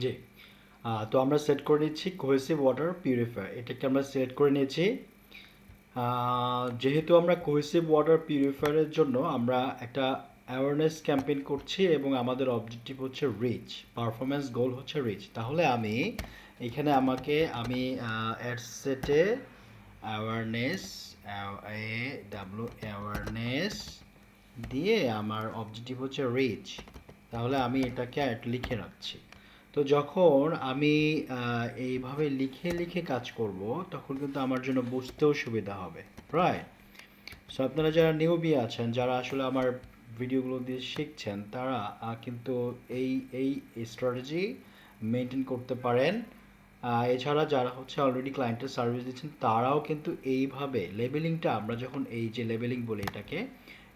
জি। তো আমরা সেট করে নিচ্ছি কোহেসিভ ওয়াটার পিউরিফায়ার, এটাকে আমরা সিলেক্ট করে নিয়েছি। যেহেতু আমরা কোহেসিভ ওয়াটার পিউরিফায়ারের জন্য আমরা একটা অ্যাওয়ারনেস ক্যাম্পেইন করছি এবং আমাদের অবজেক্টিভ হচ্ছে রিচ, পারফরমেন্স গোল হচ্ছে রিচ। তাহলে আমি এখানে আমি অ্যাডসেটে অ্যাওয়ারনেস অ্যাওয়ারনেস দিয়ে আমার অবজেক্টিভ হচ্ছে রিচ। তাহলে আমি এটাকে লিখে রাখছি। তো যখন আমি এইভাবে লিখে লিখে কাজ করব, তখন কিন্তু আমার জন্য বুঝতেও সুবিধা হবে, রাইট? সো আপনারা যারা নিউবি আছেন, যারা আসলে আমার ভিডিওগুলো দিয়ে শিখছেন, তারা কিন্তু এই এই স্ট্র্যাটেজি মেনটেন করতে পারেন। এছাড়া যারা হচ্ছে অলরেডি ক্লায়েন্টের সার্ভিস দিচ্ছেন, তারাও কিন্তু এইভাবে লেবেলিংটা, আমরা যখন এই যে লেবেলিং বলি এটাকে,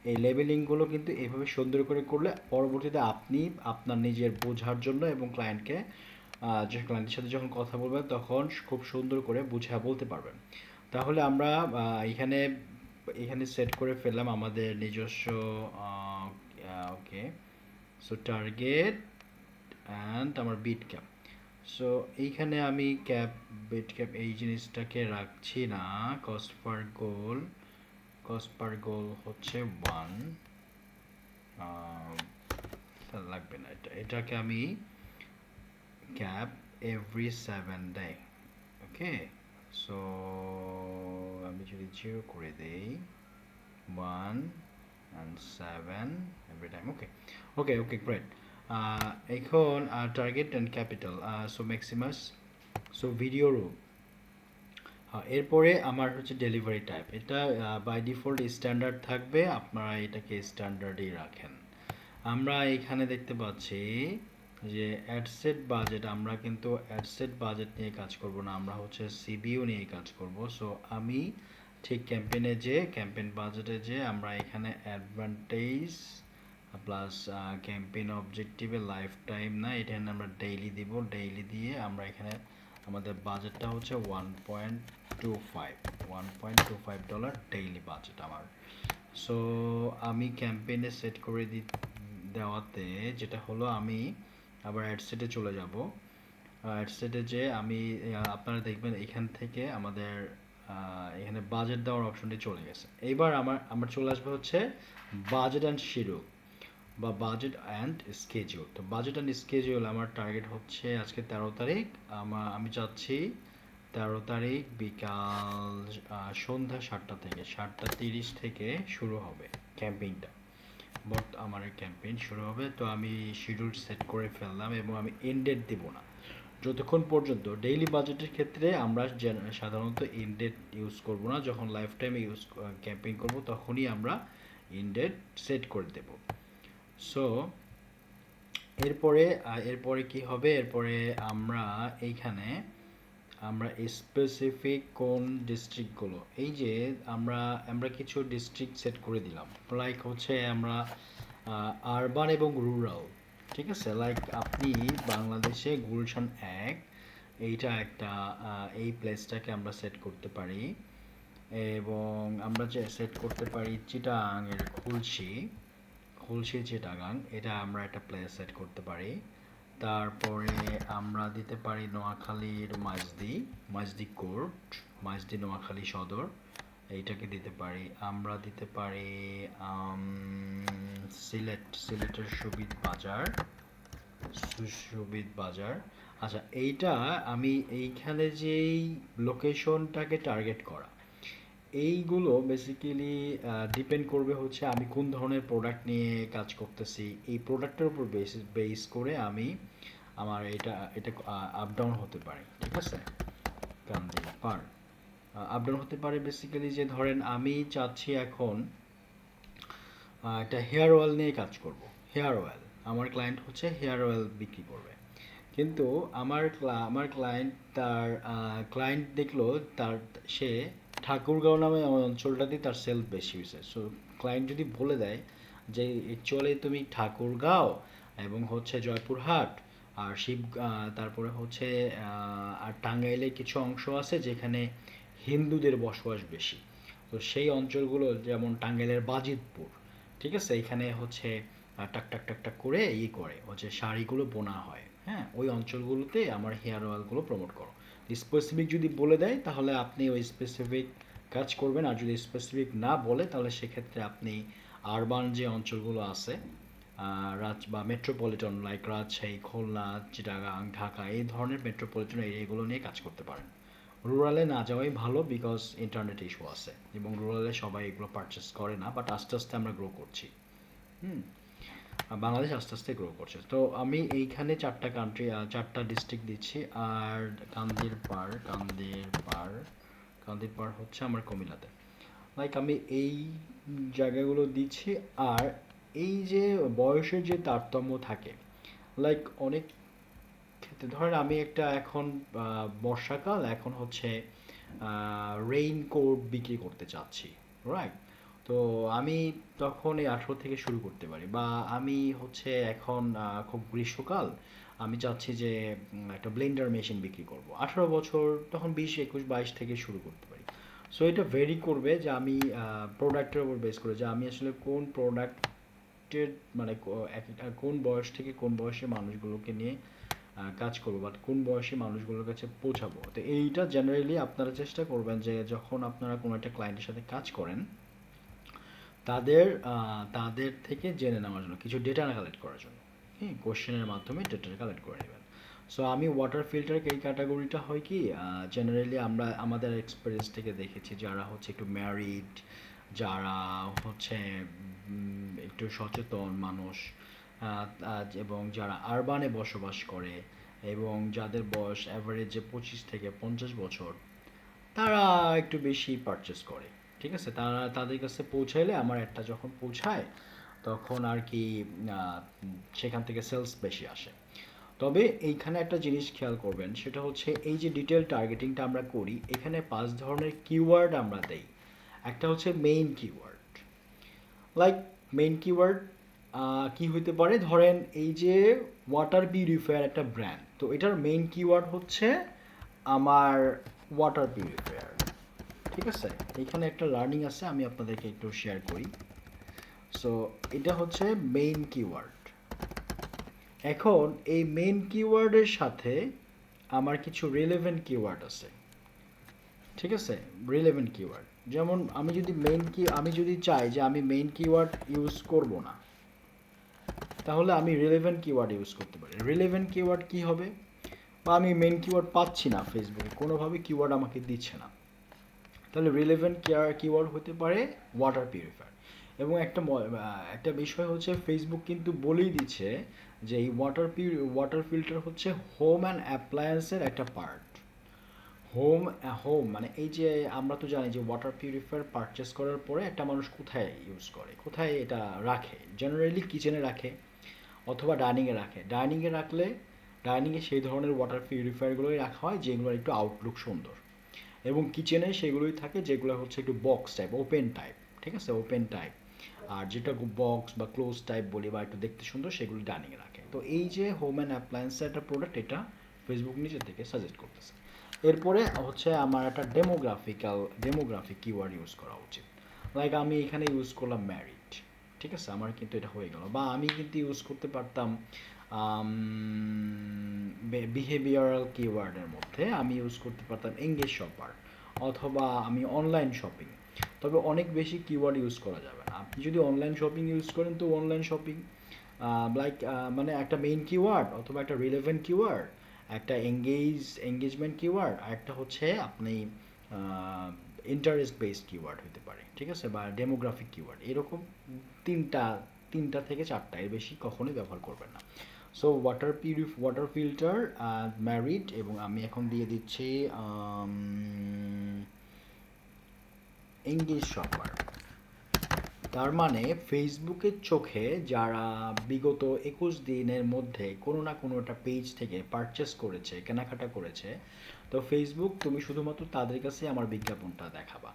এই লেবেলিংগুলো কিন্তু এইভাবে সুন্দর করে করলে পরবর্তীতে আপনি আপনার নিজের বোঝার জন্য এবং ক্লায়েন্টকে যে ক্লায়েন্টের সাথে যখন কথা বলবেন তখন খুব সুন্দর করে বুঝিয়ে বলতে পারবেন। তাহলে আমরা এখানে এখানে সেট করে ফেললাম আমাদের নিজস্ব ওকে। সো টার্গেট অ্যান্ড আমার বিট ক্যাপ। সো এইখানে আমি বিট ক্যাপ এই জিনিসটাকে রাখছি না। কস্ট পার গোল হচ্ছে 1, লাগবে না এটাকে আমি ক্যাপ এভরি 7 ডে। ওকে। সো আমি যদি 0 করে দেই, 1 and 7 every time. Okay, great. এখন target and capital, so Maximus, so video rule. এরপরে আমার হচ্ছে ডেলিভারি টাইপ, এটা বাই ডিফল্ট স্ট্যান্ডার্ড থাকবে, আপনারা এটাকে স্ট্যান্ডার্ডই রাখেন। আমরা এখানে দেখতে পাচ্ছি যে অ্যাডসেট বাজেট, আমরা কিন্তু অ্যাডসেট বাজেট নিয়ে কাজ করব না, আমরা হচ্ছে সিবিও নিয়ে কাজ করব। সো আমি ঠিক ক্যাম্পেইন বাজেটে যে আমরা এখানে অ্যাডভান্টেজ প্লাস ক্যাম্পেইন অবজেক্টিভে লাইফ টাইম না, এটা আমরা ডেইলি দিয়ে আমরা এখানে আমাদের বাজেটটা হচ্ছে $1.25 ডেইলি বাজেট আমার। সো আমি ক্যাম্পেইনে সেট করে দেওয়াতে যেটা হলো, আমি আবার অ্যাডসেটে চলে যাব। অ্যাডসেটে যে আমি আপনারা দেখবেন এখান থেকে আমাদের এখানে বাজেট দেওয়ার অপশনটি চলে গেছে। এইবার আমার চলে আসবে হচ্ছে বাজেট অ্যান্ড শিডিউল বা বাজেট অ্যান্ড স্কেজিউল। তো বাজেট অ্যান্ড স্কেজিউল আমার টার্গেট হচ্ছে আজকে 13 তারিখ। আমি চাচ্ছি 13 তারিখ বিকাল সন্ধ্যা 7:30 থেকে শুরু হবে ক্যাম্পেইনটা। আমার ক্যাম্পেইন শুরু হবে। তো আমি শিডিউল সেট করে ফেললাম এবং আমি এন্ড ডেট দেব না যতক্ষণ পর্যন্ত। ডেইলি বাজেটের ক্ষেত্রে আমরা সাধারণত এন্ড ডেট ইউজ করব না, যখন লাইফ টাইম ক্যাম্পেইন করব তখনই আমরা এন্ড ডেট সেট করে দেব। সো এরপরে কি হবে, এরপরে আমরা এইখানে আমরা স্পেসিফিক কোন ডিস্ট্রিক্টগুলো, এই যে আমরা কিছু ডিস্ট্রিক্ট সেট করে দিলাম, লাইক হচ্ছে আমরা আরবান এবং রুরাল, ঠিক আছে? লাইক আপনি বাংলাদেশে গুলশান 1, এইটা একটা এই প্লেসটাকে আমরা সেট করতে পারি। এবং আমরা যে সেট করতে পারি চিটাগাংয়ের খুলশি চিটাগাং, এটা আমরা একটা প্লেস সেট করতে পারি। তারপরে আমরা দিতে পারি নোয়াখালীর মাইজদি কোর্ট, মাইজদি নোয়াখালী সদর, এইটাকে দিতে পারি। আমরা দিতে পারি সিলেটের সুবিদ বাজার। আচ্ছা, এইটা আমি এইখানে যেই লোকেশনটাকে টার্গেট করা, এইগুলো বেসিক্যালি ডিপেন্ড করবে হচ্ছে আমি কোন ধরনের প্রোডাক্ট নিয়ে কাজ করতেছি। এই প্রোডাক্টের উপর বেস করে আমার এটা আপ ডাউন হতে পারে, ঠিক আছে? আপ ডাউন হতে পারে বেসিক্যালি, যে ধরেন আমি চাচ্ছি এখন একটা হেয়ার অয়েল নিয়ে কাজ করব। হেয়ার অয়েল, আমার ক্লায়েন্ট হচ্ছে হেয়ার অয়েল বিক্রি করবে, কিন্তু আমার ক্লায়েন্ট দেখলো তার সে ঠাকুরগাঁও নামে আমার অঞ্চলটাতেই তার সেল বেশি হয়েছে। সো ক্লায়েন্ট যদি বলে দেয় যে অ্যাকচুয়ালি তুমি ঠাকুরগাঁও এবং হচ্ছে জয়পুরহাট আর তারপরে হচ্ছে আর টাঙ্গাইলের কিছু অংশ আছে যেখানে হিন্দুদের বসবাস বেশি, তো সেই অঞ্চলগুলো যেমন টাঙ্গাইলের বাজিতপুর, ঠিক আছে? এখানে হচ্ছে টাক টাক টাক টাক করে করে হচ্ছে শাড়িগুলো বোনা হয়। হ্যাঁ, ওই অঞ্চলগুলোতে আমার হেয়ার অয়েলগুলো প্রমোট করো। স্পেসিফিক যদি বলে দেয় তাহলে আপনি ওই স্পেসিফিক কাজ করবেন, আর যদি স্পেসিফিক না বলে তাহলে সেক্ষেত্রে আপনি আরবান যে অঞ্চলগুলো আছে বা মেট্রোপলিটন লাইক রাজশাহী, খুলনা, চিটাগাং, ঢাকা এই ধরনের মেট্রোপলিটন এরিয়াগুলো নিয়ে কাজ করতে পারেন। রুরালে না যাওয়াই ভালো, বিকজ ইন্টারনেট ইস্যু আছে এবং রুরালে সবাই এগুলো পারচেস করে না, বাট আস্তে আস্তে আমরা গ্রো করছি। হুম, বাংলাদেশ আস্তে আস্তে গ্রো করছে। তো আমি এইখানে 4টা কান্ট্রি, 4টা ডিস্ট্রিক্ট দিচ্ছি। আর কান্দিরপাড় হচ্ছে আমার কুমিল্লাতে। লাইক আমি এই জায়গাগুলো দিচ্ছি। আর এই যে বয়সের যে তারতম্য থাকে, লাইক অনেক ক্ষেত্রে ধরেন আমি একটা এখন বর্ষাকাল, এখন হচ্ছে রেইনকোট বিক্রি করতে চাচ্ছি, রাইট? তো আমি তখন এই 18 থেকে শুরু করতে পারি, বা আমি হচ্ছে এখন খুব গ্রীষ্মকাল, আমি চাচ্ছি যে একটা ব্লেন্ডার মেশিন বিক্রি করব, 18 বছর, তখন 20, 21, 22 থেকে শুরু করতে পারি। সো এটা ভেরি করবে যে আমি প্রোডাক্টের উপর বেস করে যে আমি আসলে কোন প্রোডাক্টের মানে কোন বয়স থেকে কোন বয়সের মানুষগুলোকে নিয়ে কাজ করবো, বাট কোন বয়সী মানুষগুলোর কাছে পৌঁছাবো। তো এইটা জেনারেলি আপনারা চেষ্টা করবেন যে যখন আপনারা কোনো একটা ক্লায়েন্টের সাথে কাজ করেন, তাদের তাদের থেকে জেনে নেওয়ার জন্য, কিছু ডেটা কালেক্ট করার জন্য, হ্যাঁ, কোশ্চেনের মাধ্যমে ডেটা কালেক্ট করে নেবেন। সো আমি ওয়াটার ফিল্টার এই ক্যাটাগরিটা হয় কি, জেনারেলি আমরা আমাদের এক্সপিরিয়েন্স থেকে দেখেছি যারা হচ্ছে একটু ম্যারিড, যারা হচ্ছে একটু সচেতন মানুষ, এবং যারা আরবানে বসবাস করে, এবং যাদের বয়স অ্যাভারেজে 25 থেকে 50 বছর, তারা একটু বেশি পারচেস করে। ঠিক আছে, তারা তাদের কাছে পৌঁছাইলে আমার একটা যখন পৌঁছায় তখন আর কি সেখান থেকে সেলস বেশি আসে। তবে এইখানে একটা জিনিস খেয়াল করবেন, সেটা হচ্ছে এই যে ডিটেল টার্গেটিংটা আমরা করি, এখানে 5 ধরনের কিওয়ার্ড আমরা দেই। একটা হচ্ছে main keyword, like main keyword কি হইতে পারে, ধরেন এই যে ওয়াটার পিউরিফায়ার একটা ব্র্যান্ড, তো এটার মেইন কিওয়ার্ড হচ্ছে আমার ওয়াটার পিউরিফায়ার। ঠিক আছে, এখানে একটা লার্নিং আছে, আমি আপনাদেরকে একটু শেয়ার করি। সো এটা হচ্ছে মেইন কিওয়ার্ড। এখন এই মেইন কিওয়ার্ডের সাথে আমার কিছু রিলেভেন্ট কিওয়ার্ড আছে। ঠিক আছে, রিলেভেন্ট কিওয়ার্ড, যেমন আমি যদি চাই যে আমি মেইন কিওয়ার্ড ইউজ করব না, তাহলে আমি রিলেভেন্ট কিওয়ার্ড ইউজ করতে পারি। রিলেভেন্ট কিওয়ার্ড কি হবে, বা আমি মেইন কিওয়ার্ড পাচ্ছি না, ফেসবুকে কোনোভাবে কিওয়ার্ড আমাকে দিচ্ছে না, তাহলে রিলেভেন্ট কিওয়ার্ড হতে পারে ওয়াটার পিউরিফায়ার। এবং একটা বিষয় হচ্ছে, ফেসবুক কিন্তু বলেই দিচ্ছে যে এই ওয়াটার ফিল্টার হচ্ছে হোম অ্যান্ড অ্যাপ্লায়েন্সের একটা পার্ট। হোম হোম মানে এই যে আমরা তো জানি যে ওয়াটার পিউরিফায়ার পারচেস করার পরে একটা মানুষ কোথায় ইউজ করে, কোথায় এটা রাখে, জেনারেলি কিচেনে রাখে অথবা ডাইনিংয়ে রাখে। ডাইনিংয়ে সেই ধরনের ওয়াটার পিউরিফায়ারগুলোই রাখা হয় যেগুলোর একটু আউটলুক সুন্দর, এবং কিচেনে সেগুলোই থাকে যেগুলো হচ্ছে একটু বক্স টাইপ, ওপেন টাইপ। ঠিক আছে, ওপেন টাইপ। আর যেটা বক্স বা ক্লোজ টাইপ বলি বা একটু দেখতে সুন্দর, সেগুলো ডাইনিংয়ে রাখে। তো এই যে হোম অ্যান্ড অ্যাপ্লায়েন্সের একটা প্রোডাক্ট, এটা ফেসবুক নিজে থেকে সাজেস্ট করতেছে। এরপরে হচ্ছে আমার একটা ডেমোগ্রাফিক কিওয়ার্ড ইউজ করা উচিত। লাইক আমি এখানে ইউজ করলাম ম্যারিড। ঠিক আছে, আমার কিন্তু এটা হয়ে গেল। বা আমি কিন্তু ইউজ করতে পারতাম বিহেভিয়ারাল কিওয়ার্ডের মধ্যে আমি ইউজ করতে পারতাম এঙ্গেজ শপার, অথবা আমি অনলাইন শপিং। তবে অনেক বেশি কিওয়ার্ড ইউজ করা যাবে না। আপনি যদি অনলাইন শপিং ইউজ করেন, তো অনলাইন শপিং লাইক মানে একটা মেইন কিওয়ার্ড অথবা একটা রিলেভেন্ট কিওয়ার্ড, একটা এঙ্গেজমেন্ট কিওয়ার্ড, আর একটা হচ্ছে আপনি ইন্টারেস্ট বেসড কিওয়ার্ড হতে পারে। ঠিক আছে, বা ডেমোগ্রাফিক কিওয়ার্ড, এরকম তিনটা তিনটা থেকে চারটা, এর বেশি কখনোই ব্যবহার করবেন না। সো ওয়াটার ফিল্টার, ম্যারিড, এবং আমি এখন দিয়ে দিচ্ছি এঙ্গেজ শপার। তার মানে ফেসবুকের চোখে যারা বিগত 21 দিনের মধ্যে কোনো না কোনো একটা পেজ থেকে পারচেস করেছে, কেনাকাটা করেছে, তো ফেসবুক তুমি শুধুমাত্র তাদের কাছে আমার বিজ্ঞাপনটা দেখাবা।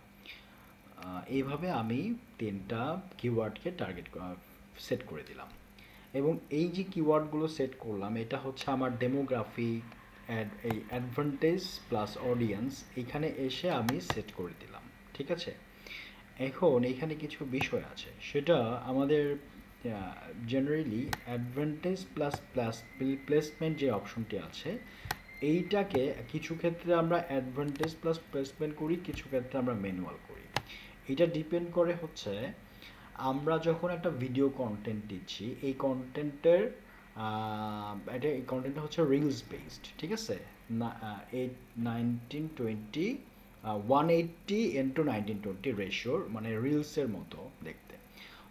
এইভাবে আমি 3টা কিওয়ার্ডকে সেট করে দিলাম। এবং এই যে কিওয়ার্ডগুলো সেট করলাম, এটা হচ্ছে আমার ডেমোগ্রাফি, এই অ্যাডভান্টেজ প্লাস অডিয়েন্স, এখানে এসে আমি সেট করে দিলাম। ঠিক আছে, এখন এখানে কিছু বিষয় আছে, সেটা আমাদের generally advantage plus plus placement যে অপশনটি আছে এইটাকে কিছু ক্ষেত্রে আমরা অ্যাডভান্টেজ প্লাস প্লেসমেন্ট করি, কিছু ক্ষেত্রে আমরা ম্যানুয়াল করি। এটা ডিপেন্ড করে হচ্ছে আমরা যখন একটা ভিডিও কন্টেন্ট দিচ্ছি এই কন্টেন্টের এটা এই কন্টেন্টটা হচ্ছে রিলস বেসড, ঠিক আছে? না 1920 180:1920 রেশিওর, মানে রিলসের মতো দেখতে।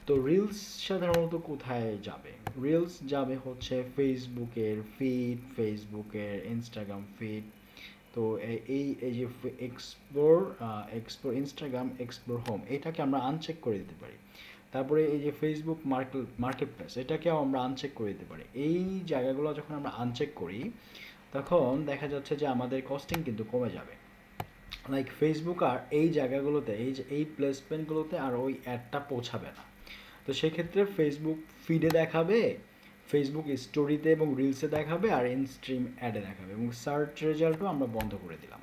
তো রিলস সাধারণত কোথায় যাবে? রিলস যাবে হচ্ছে ফেসবুকের ফিড, ফেসবুকের ইনস্টাগ্রাম ফিড। তো এই এই যে এক্সপ্লোর ইনস্টাগ্রাম এক্সপ্লোর হোম এটাকে আমরা আনচেক করে দিতে পারি। তারপরে এই যে ফেসবুক মার্কেট প্লেস এটাকেও আমরা আনচেক করে দিতে পারি। এই জায়গাগুলো যখন আমরা আনচেক করি তখন দেখা যাচ্ছে যে আমাদের কস্টিং কিন্তু কমে যাবে। লাইক ফেসবুক আর এই জায়গাগুলোতে এই যে এই প্লেসমেন্টগুলোতে আর ওই অ্যাডটা পৌঁছাবে না। তো সেক্ষেত্রে ফেসবুক ফিডে দেখাবে, ফেসবুক স্টোরিতে এবং রিলসে দেখাবে, আর ইনস্ট্রিম অ্যাডে দেখাবে, এবং সার্চ রেজাল্টও আমরা বন্ধ করে দিলাম।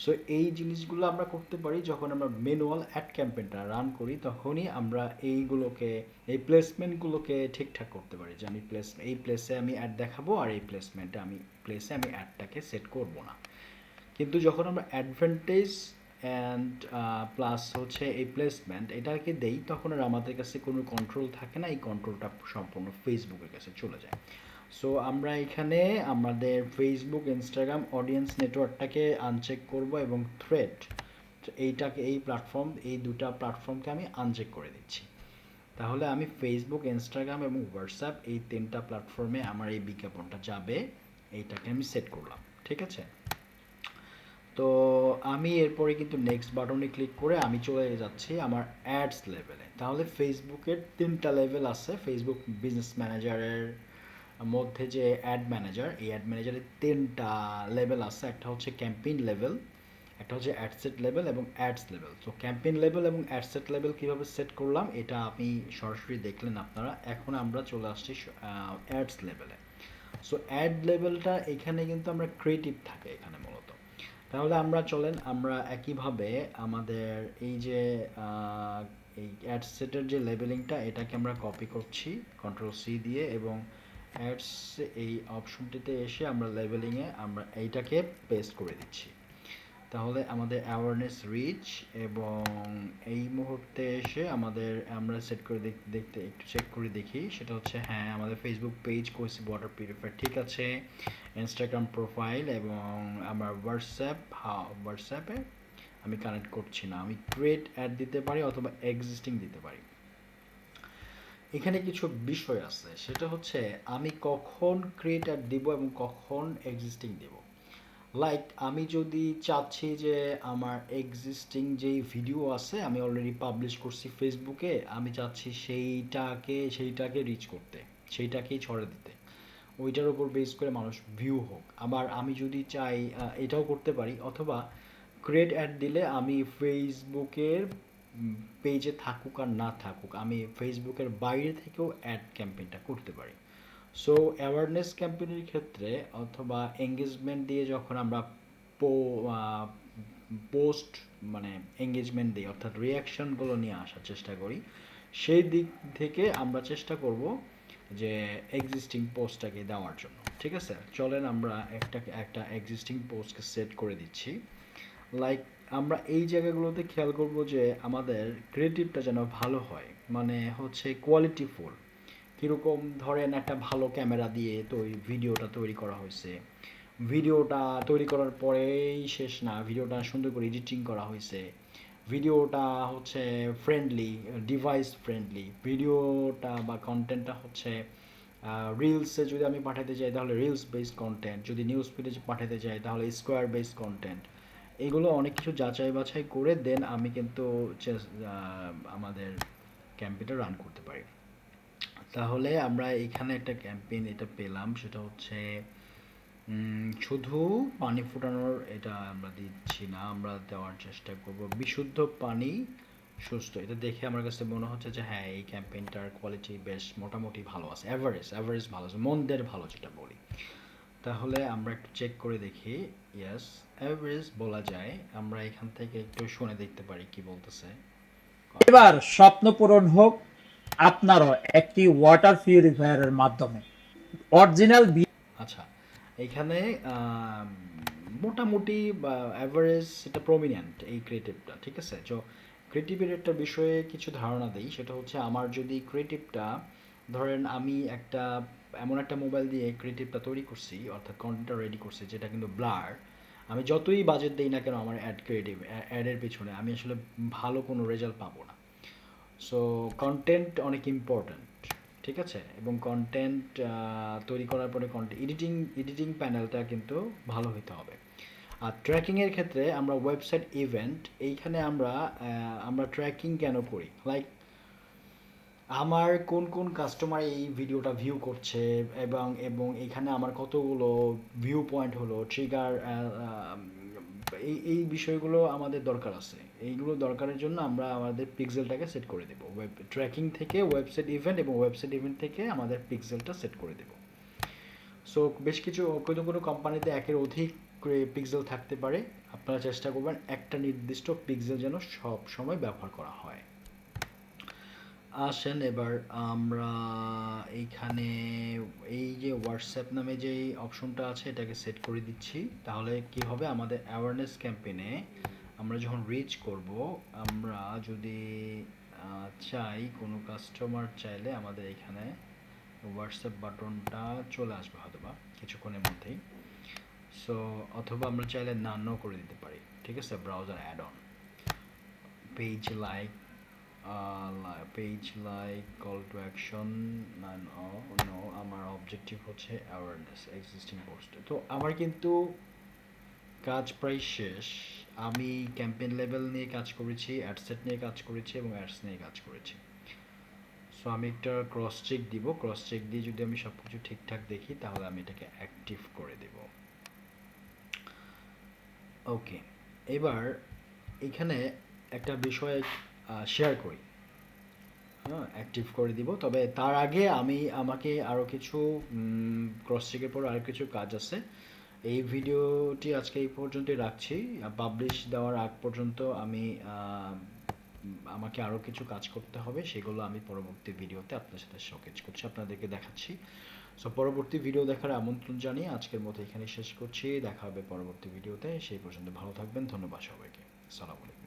সো এই জিনিসগুলো আমরা করতে পারি যখন আমরা ম্যানুয়াল অ্যাড ক্যাম্পেইনটা রান করি, তখনই আমরা এইগুলোকে এই প্লেসমেন্টগুলোকে ঠিকঠাক করতে পারি যে আমি এই প্লেসে আমি অ্যাড দেখাবো আর এই প্লেসে আমি অ্যাডটাকে সেট করব না। কিন্তু যখন আমরা অ্যাডভান্টেজ অ্যান্ড প্লাস হচ্ছে এই প্লেসমেন্ট এটাকে দেই তখন আর আমাদের কাছে কোনো কন্ট্রোল থাকে না, এই কন্ট্রোলটা সম্পূর্ণ ফেসবুকের কাছে চলে যায়। সো আমরা এখানে আমাদের ফেসবুক ইনস্টাগ্রাম অডিয়েন্স নেটওয়ার্কটাকে আনচেক করব এবং থ্রেড এইটাকে এই দুটা প্ল্যাটফর্মকে আমি আনচেক করে দিচ্ছি। তাহলে আমি ফেসবুক ইনস্টাগ্রাম এবং হোয়াটসঅ্যাপ এই তিনটা প্ল্যাটফর্মে আমার এই বিজ্ঞাপনটা যাবে, এইটাকে আমি সেট করলাম, ঠিক আছে? তো আমি এরপরে কিন্তু নেক্সট বাটনে ক্লিক করে আমি চলে যাচ্ছি আমার অ্যাডস লেভেলে। তাহলে ফেসবুকের তিনটা লেভেল আছে। ফেসবুক বিজনেস ম্যানেজারের মধ্যে যে অ্যাড ম্যানেজার, এই অ্যাড ম্যানেজারের তিনটা লেভেল আছে। একটা হচ্ছে ক্যাম্পেইন লেভেল, একটা হচ্ছে অ্যাডসেট লেভেল এবং অ্যাডস লেভেল। তো ক্যাম্পেইন লেভেল এবং অ্যাডসেট লেভেল কীভাবে সেট করলাম এটা আপনি সরাসরি দেখলেন আপনারা। এখন আমরা চলে আসছি অ্যাডস লেভেলে। সো অ্যাড লেভেলটা এখানে কিন্তু আমরা ক্রিয়েটিভ থাকে এখানে মূলত। তাহলে আমরা চলেন আমরা একইভাবে আমাদের এই যে এই অ্যাড সেটের যে লেবেলিংটা এটাকে আমরা কপি করছি কন্ট্রোল-C দিয়ে, এবং অ্যাডস এই অপশনটিতে এসে আমরা লেবেলিংয়ে আমরা এইটাকে পেস্ট করে দিচ্ছি। তাহলে আমাদের অ্যাওয়ারনেস রিচ, এবং এই মুহূর্তে এসে আমরা সেট করে দেখতে একটু চেক করে দেখি, সেটা হচ্ছে হ্যাঁ আমাদের Facebook page cohesive water purifier ঠিক আছে, ইনস্টাগ্রাম প্রোফাইল এবং আমার হোয়াটসঅ্যাপে আমি কানেক্ট করছি না। আমি ক্রিয়েট অ্যাড দিতে পারি অথবা এক্সিস্টিং দিতে পারি। এখানে কিছু বিষয় আছে, সেটা হচ্ছে আমি কখন ক্রিয়েট অ্যাড দিব এবং কখন এক্সিস্টিং দিব। লাইক আমি যদি চাচ্ছি যে আমার এক্সিস্টিং যেই ভিডিও আছে আমি অলরেডি পাবলিশ করছি ফেসবুকে, আমি চাচ্ছি সেইটাকে রিচ করতে, সেইটাকেই ছড়ে দিতে, ওইটার উপর বেস করে মানুষ ভিউ হোক। আবার আমি যদি চাই এটাও করতে পারি, অথবা ক্রিয়েট অ্যাড দিলে আমি ফেসবুকের পেজে থাকুক আর না থাকুক আমি ফেসবুকের বাইরে থেকেও অ্যাড ক্যাম্পেইনটা করতে পারি। সো অ্যাওয়ারনেস ক্যাম্পেইনের ক্ষেত্রে অথবা এঙ্গেজমেন্ট দিয়ে যখন আমরা পোস্ট মানে এঙ্গেজমেন্ট দিই অর্থাৎ রিয়াকশনগুলো নিয়ে আসার চেষ্টা করি, সেই দিক থেকে আমরা চেষ্টা করব যে এক্সিস্টিং পোস্টটাকে দেওয়ার জন্য। ঠিক আছে, চলেন আমরা একটা এক্সিস্টিং পোস্টকে সেট করে দিচ্ছি। লাইক আমরা এই জায়গাগুলোতে খেয়াল করব যে আমাদের ক্রিয়েটিভটা যেন ভালো হয়, মানে হচ্ছে কোয়ালিটিফুল। কীরকম ধরেন একটা ভালো ক্যামেরা দিয়ে ভিডিওটা তৈরি করা হয়েছে, ভিডিওটা তৈরি করার পরেই শেষ না, ভিডিওটা সুন্দর করে এডিটিং করা হয়েছে, ভিডিওটা হচ্ছে ফ্রেন্ডলি, ডিভাইস ফ্রেন্ডলি, ভিডিওটা বা কন্টেন্টটা হচ্ছে রিলসে যদি আমি পাঠাতে চাই তাহলে রিলস বেসড কন্টেন্ট, যদি নিউজ ফিডে পাঠাতে চাই তাহলে স্কোয়ার বেসড কন্টেন্ট। এগুলো অনেক কিছু যাচাই বাছাই করে দেন আমি কিন্তু আমাদের ক্যাম্পেইনটা রান করতে পারি। তাহলে আমরা এখানে একটা ক্যাম্পেইন এটা পেলাম, সেটা হচ্ছে শুধু পানি ফোটানোর, এটা আমরা দিচ্ছি না, আমরা দেওয়ার চেষ্টা করব বিশুদ্ধ পানি সুস্থ। এটা দেখে আমার কাছে মনে হচ্ছে যে হ্যাঁ এই ক্যাম্পেইনটার কোয়ালিটি বেশ মোটামুটি ভালো আছে, অ্যাভারেজ ভালো আছে, মন্দের ভালো যেটা বলি। তাহলে আমরা একটু চেক করে দেখি। ইয়েস, অ্যাভারেজ বলা যায়। আমরা এখান থেকে একটু শুনে দেখতে পারি কি বলতেছে। এবার স্বপ্ন পূরণ হোক, আপনারও একটি ওয়াটার পিউরিফায়ারের মাধ্যমে অরিজিনাল আচ্ছা, এখানে আম, মোটামুটি বা অ্যাভারেজ এটা প্রমিনেন্ট এই ক্রিয়েটিভটা, ঠিক আছে? তো ক্রিয়েটিভের একটা বিষয়ে কিছু ধারণা দেই, সেটা হচ্ছে আমার যদি ক্রিয়েটিভটা, ধরেন আমি একটা এমন একটা মোবাইল দিয়ে ক্রিয়েটিভটা তৈরি করছি, অর্থাৎ কন্টেন্টটা রেডি করছি যেটা কিন্তু ব্লার, আমি যতই বাজেট দিই না কেন আমার অ্যাডের পিছনে, আমি আসলে ভালো কোনো রেজাল্ট পাবো না। সো কন্টেন্ট অনেক ইম্পর্ট্যান্ট, ঠিক আছে? এবং কন্টেন্ট তৈরি করার পরে কন্টেন্ট এডিটিং প্যানেলটা কিন্তু ভালো হতে হবে। আর ট্র্যাকিংয়ের ক্ষেত্রে আমরা ওয়েবসাইট ইভেন্ট, এইখানে আমরা ট্র্যাকিং কেন করি, লাইক আমার কোন কোন কাস্টমার এই ভিডিওটা ভিউ করছে, এবং এখানে আমার কতগুলো ভিউ পয়েন্ট হলো, ট্রিগার, এই বিষয়গুলো আমাদের দরকার আছে। এইগুলো দরকারের জন্য আমরা আমাদের পিক্সেলটাকে সেট করে দেবো, ওয়েব ট্র্যাকিং থেকে ওয়েবসাইট ইভেন্ট, এবং ওয়েবসাইট ইভেন্ট থেকে আমাদের পিক্সেলটা সেট করে দেবো। সো বেশ কিছু কোনো কোনো কোম্পানিতে একের অধিক পিক্সেল থাকতে পারে, আপনারা চেষ্টা করবেন একটা নির্দিষ্ট পিক্সেল যেন সব সময় ব্যবহার করা হয়। আসেন এবার আমরা এইখানে এই যে হোয়াটসঅ্যাপ নামে যে অপশনটা আছে এটাকে সেট করে দিচ্ছি। তাহলে কি হবে, আমাদের অ্যাওয়ারনেস ক্যাম্পেইনে আমরা যখন রিচ করব, আমরা যদি চাই, কোনো কাস্টমার চাইলে আমাদের এখানে হোয়াটসঅ্যাপ বাটনটা চলে আসবে হয়তো বা কিছুক্ষণের মধ্যেই। সো অথবা আমরা চাইলে নানও করে দিতে পারি, ঠিক আছে? Browser add on, page like, page like, call to action, no, আমার অবজেক্টিভ হচ্ছে অ্যাওয়ারনেস এক্সিস্টিং পোস্টে। তো আমার কিন্তু কাজ প্রায় শেষ। আমি ক্যাম্পেইন লেভেল নিয়ে কাজ করেছি, অ্যাডসেট নিয়ে কাজ করেছি, এবং অ্যাডস নিয়ে কাজ করেছি। সো আমি একটা ক্রস চেক দিব, ক্রস চেক দিয়ে যদি আমি সব কিছু ঠিকঠাক দেখি তাহলে আমি এটাকে অ্যাক্টিভ করে দেব। ওকে, এবার এখানে একটা বিষয় শেয়ার করি। হ্যাঁ, অ্যাক্টিভ করে দিব, তবে তার আগে আমাকে আরও কিছু ক্রস চেকের পর আরও কিছু কাজ আছে। এই ভিডিওটি আজকে এই পর্যন্তই রাখছি। পাবলিশ দেওয়ার আগ পর্যন্ত আমাকে আরও কিছু কাজ করতে হবে, সেগুলো আমি পরবর্তী ভিডিওতে আপনার সাথে শোকেজ করছি, আপনাদেরকে দেখাচ্ছি। সো পরবর্তী ভিডিও দেখার আমন্ত্রণ জানিয়ে আজকের মতো এখানে শেষ করছি। দেখা হবে পরবর্তী ভিডিওতে, সেই পর্যন্ত ভালো থাকবেন। ধন্যবাদ সবাইকে। সালাম আলাইকুম।